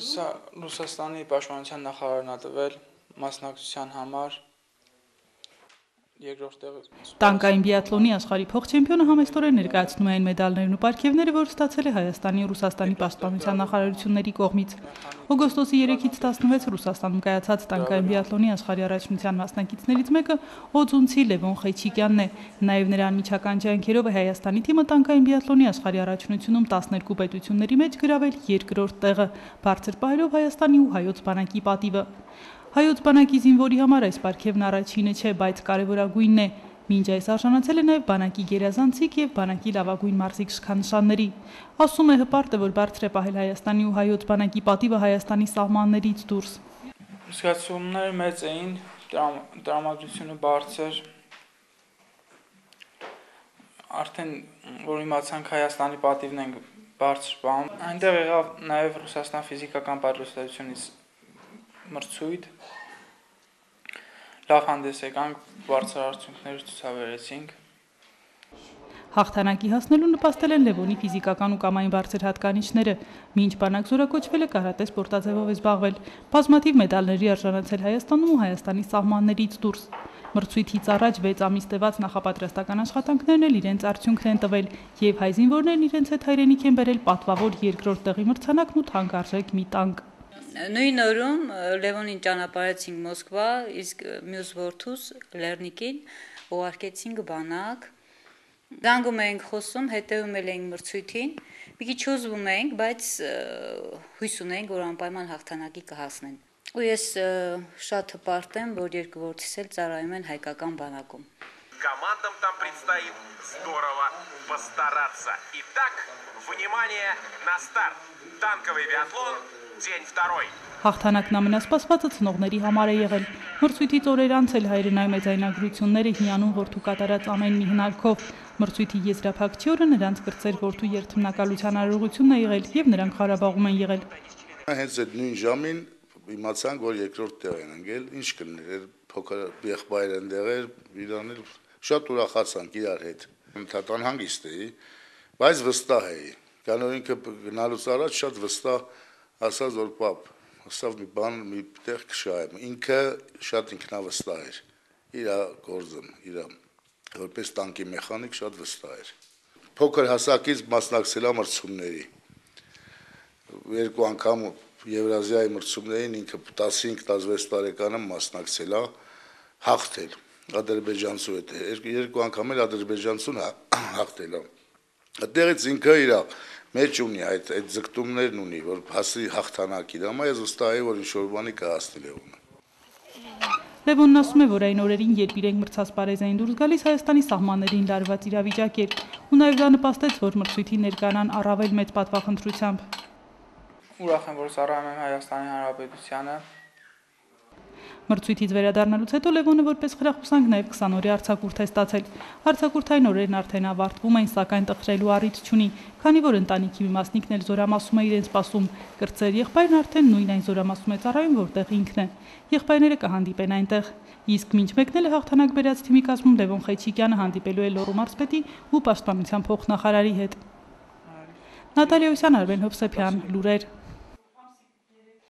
Սա Ռուսաստանի պաշտպանության նախարարն է տվել մասնակցության համար։ Տանկային բիաթլոնի աշխարհի փոխչեմպիոնը համեստորեն ներկայացնում է այն մեդալներն ու պարգևները, որ ստացել է Հայաստանի ու Ռուսաստանի պաշտպանության նախարարությունների կողմից։ Օգոստոսի 3-ից 16 Ռուսաստանում կայացած տանկային բիաթլոնի աշխարհի առաջնության մասնակիցներից մեկը օձունցի Լևոն Խեյչիկյանն է։ Նաև նրա անմիջական ջանքերով է Հայաստանի թիմը տանկային բիաթլոնի աշխարհի առաջնությունում 12 պետությունների մեջ գրավել երկրորդ տեղը, բարձր պահելով Հայաստանի ու հայոց բանակի պատիվը։ Հայոց բանակի զինվորի համար այս պարգևն առաջինը չէ, բայց կարևորագույնն է։ Մինչ այս արժանացել է նաև բանակի գերազանցիկ եւ բանակի լավագույն մարզիկ շքանշանների։ Ասում է հպարտ է, որ բարձր է պահել Հայաստանի ու հայոց բանակի պատիվը Հայաստանի սահմաններից դուրս։ Զգացումները մեծ էին, տրամադրությունը բարձր։ Արդեն որ իմացանք Հայաստանի պատիվն ենք բարձր պահում, այնտեղ եղավ նաև Ռուսաստան ֆիզիկական պատրաստությունից մրցույթ, լավ հանդես եկանք, բարձր արդյունքներ ցուցաբերեցինք։ Հաղթանակի հասնելու նպաստել են Լևոնի ֆիզիկական ու կամային բարձր հատկանիշները, մինչ բանակ զորակոչվել է կարատե սպորտաձևով է զբաղվել, բազմաթիվ մեդալների արժանացել Հայաստանում ու Հայաստանի սահմաններից դուրս։ Մրցույթից առաջ 6 ամիս տևած նախապատրաստական աշխատանքներն էլ իրենց արդյունքն են տվել, եւ հայ զինվորներն իրենց հետ հայրենիք են բերել պատվավոր երկրորդ տեղի մրցանակն ու թանկարժեք մի տանկ։ Նույն օրում Լևոնին ճանապարհեցինք Մոսկվա, իսկ մյուս որդուս Լեռնիկին ուղարկեցինք բանակ։ Դանգում էինք խոսում, հետևում էինք մրցույթին, մի քիչ հուզվում էինք, բայց հույս ունեինք, որ անպայման հաղթանակի կհասնեն։ Ու ես շատ հպարտ եմ, որ երկու որդիս էլ ծառայում են հայկական բանակում։ Командам там предстоит здорово постараться. Итак, внимание на старт. Танковый биатлон, день 2. Հաղթանակն ամենասպասվածը ցնողների համար է եղել։ Մրցույթից օրեր անց էլ հայրենայ մեծայնագրությունները հիանում որդու կատարած ամեն մի հնարքով։ Մրցույթի եզրափակչի օրը նրանց կրծեր որդու երթմնակալության արարողությունն է եղել եւ նրանք Ղարաբաղում են եղել։ Հենց այդ նույն ժամին իմացանք, որ երկրորդ տեղ են ընկել, ինչ կներ, փոքր եղբայր են դեղեր, իրանել շատ ուրախացանք իրար հետ։ Ընդհանրական հանգիստ էի, բայց վստահ էի։ Կանոր ինքը գնալուց առաջ շատ վստահ ասաց, որ պապ, հստակ մի բան, մի տեղ կշահեմ։ Ինքը շատ ինքնավստահ էր։ Իր գործը, իր որպես տանկի մեխանիկ շատ վստահ էր։ Փոքր հասակից մասնակցել եմ մրցումների։ Երկու անգամ Եվրազիայի մրցումներին ինքը 15-16 տարեկանում մասնակցել է, հաղթել ադրբեջանցու հետ, երկու անգամ էլ ադրբեջանցուն հաղթել է։ Այդտեղից ինքը իր մեջ ունի այդ ձգտումներն ունի, որ հասի հաղթանակի, դա ես վստահ եմ, որ ինչ-որ բանի կհասնի Լևոնը։ Լևոնն ասում է, որ այն օրերին, երբ իրենք մրցասպարեզային դուրս գալիս Հայաստանի սահմաններին լարված իրավիճակ էր, ու նաև դա նպաստեց, որ մրցույթին ներկանան առավել մեծ պատվախնդրությամբ։ Ուրախ եմ, որ ծառայում եմ Հայաստանի Հանրապետությանը։ Մրցույթից վերադառնալուց հետո Լևոնը որպես խրախուսանք նաև 20 օրի արձակուրդ է ստացել։ Արձակուրդային օրերն արդեն ավարտվում են, սակայն տխրելու առիթ չունի, քանի որ ընտանիքի մի մասնիկն էլ զորամասում է իրենց սպասում։ Կրծեր եղբայրն արդեն նույն այն զորամասում է ծառայում, որտեղ ինքն է։ Եղբայրները կհանդիպեն այնտեղ։ Իսկ մինչ մեկնել է հաղթանակ բերած թիմի կազմում Լևոն Խեյչիկյանը հանդիպելու է Լոռու մարզպետի ու պաշտպանության փոխնախարարի հետ։ Նատալիա Ոսյան, Արմեն Հովսեփյան, լուրեր։